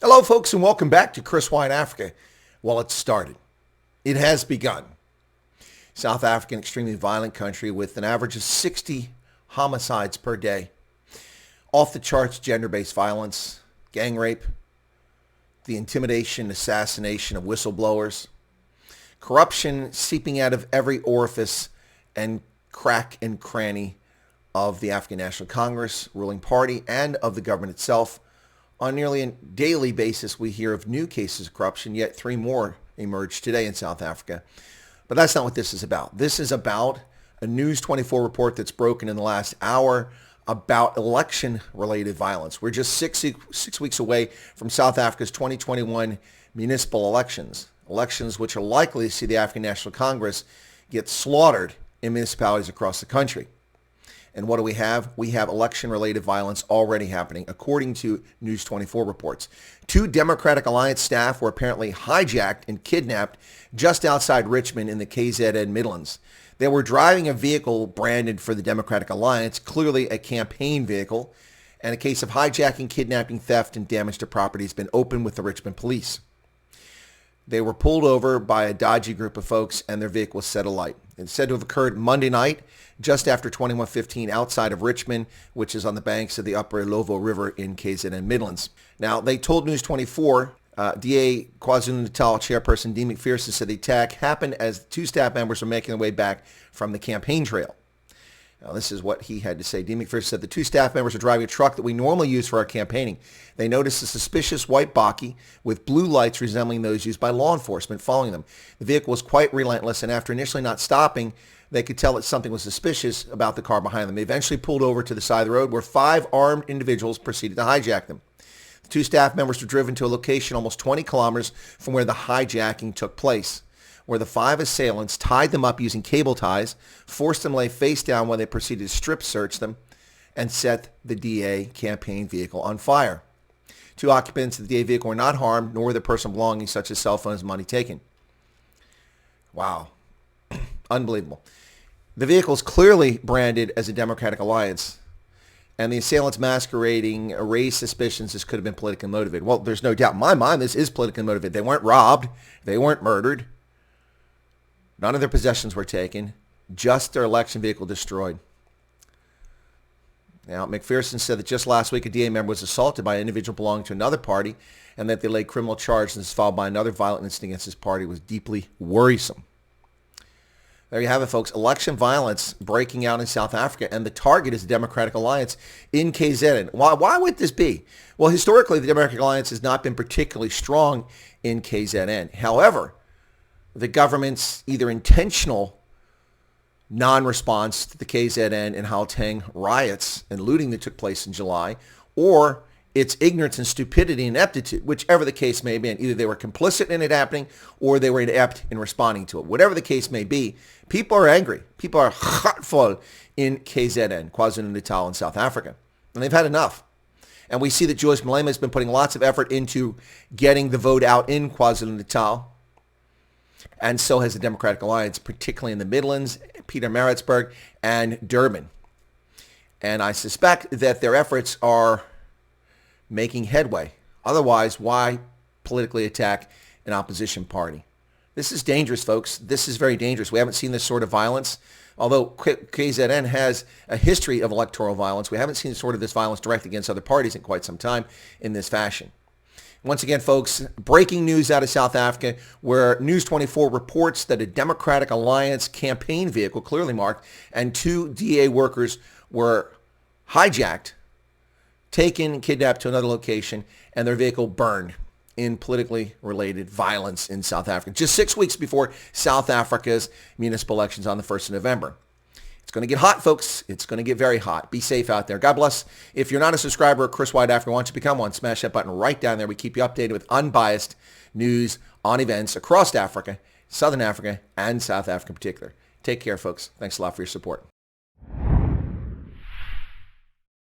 Hello, folks, and welcome back to Chris Wyatt Africa. Well, it started. It has begun. South Africa, an extremely violent country with an average of 60 homicides per day. Off the charts gender-based violence, gang rape, the intimidation, assassination of whistleblowers, corruption seeping out of every orifice and crack and cranny of the African National Congress, ruling party, and of the government itself. On nearly a daily basis, we hear of new cases of corruption, yet 3 more emerged today in South Africa. But that's not what this is about. This is about a News 24 report that's broken in the last hour about election-related violence. We're just six weeks away from South Africa's 2021 municipal elections, elections which are likely to see the African National Congress get slaughtered in municipalities across the country. And what do we have? We have election-related violence already happening, according to News 24 reports. 2 Democratic Alliance staff were apparently hijacked and kidnapped just outside Richmond in the KZN Midlands. They were driving a vehicle branded for the Democratic Alliance, clearly a campaign vehicle, and a case of hijacking, kidnapping, theft, and damage to property has been opened with the Richmond police. They were pulled over by a dodgy group of folks, and their vehicle was set alight. It's said to have occurred Monday night, just after 21:15 outside of Richmond, which is on the banks of the Upper Lovo River in KZN Midlands. Now, they told News 24, DA KwaZulu-Natal chairperson Dean McPherson said the attack happened as 2 staff members were making their way back from the campaign trail. Now, this is what he had to say. Dean McPherson said the 2 staff members were driving a truck that we normally use for our campaigning. They noticed a suspicious white bakkie with blue lights resembling those used by law enforcement following them. The vehicle was quite relentless, and after initially not stopping, they could tell that something was suspicious about the car behind them. They eventually pulled over to the side of the road where 5 armed individuals proceeded to hijack them. The 2 staff members were driven to a location almost 20 kilometers from where the hijacking took place, where the 5 assailants tied them up using cable ties, forced them to lay face down while they proceeded to strip search them, and set the DA campaign vehicle on fire. 2 occupants of the DA vehicle were not harmed, nor were their personal belongings such as cell phones and money taken. Wow. Unbelievable. The vehicle is clearly branded as a Democratic Alliance, and the assailants masquerading raised suspicions this could have been politically motivated. Well, there's no doubt in my mind this is politically motivated. They weren't robbed. They weren't murdered. None of their possessions were taken, just their election vehicle destroyed. Now, McPherson said that just last week a DA member was assaulted by an individual belonging to another party and that they laid criminal charges followed by another violent incident against his party was deeply worrisome. There you have it, folks. Election violence breaking out in South Africa, and the target is the Democratic Alliance in KZN. Why would this be? Well, historically, the Democratic Alliance has not been particularly strong in KZN. However, the government's either intentional non-response to the KZN and Gauteng riots and looting that took place in July, or its ignorance and stupidity and ineptitude, whichever the case may be. And either they were complicit in it happening or they were inept in responding to it. Whatever the case may be, people are angry. People are hurtful in KZN, KwaZulu-Natal in South Africa. And they've had enough. And we see that Joyce Malema has been putting lots of effort into getting the vote out in KwaZulu-Natal. And so has the Democratic Alliance, particularly in the Midlands, Pietermaritzburg, and Durban. And I suspect that their efforts are making headway. Otherwise, why politically attack an opposition party? This is dangerous, folks. This is very dangerous. We haven't seen this sort of violence. Although KZN has a history of electoral violence, we haven't seen sort of this violence directed against other parties in quite some time in this fashion. Once again, folks, breaking news out of South Africa where News 24 reports that a Democratic Alliance campaign vehicle, clearly marked, and 2 DA workers were hijacked, taken, kidnapped to another location, and their vehicle burned in politically related violence in South Africa, just 6 weeks before South Africa's municipal elections on the 1st of November. It's going to get hot, folks. It's going to get very hot. Be safe out there. God bless. If you're not a subscriber of Chris Wyatt Africa, why don't you become one? Smash that button right down there. We keep you updated with unbiased news on events across Africa, Southern Africa, and South Africa in particular. Take care, folks. Thanks a lot for your support.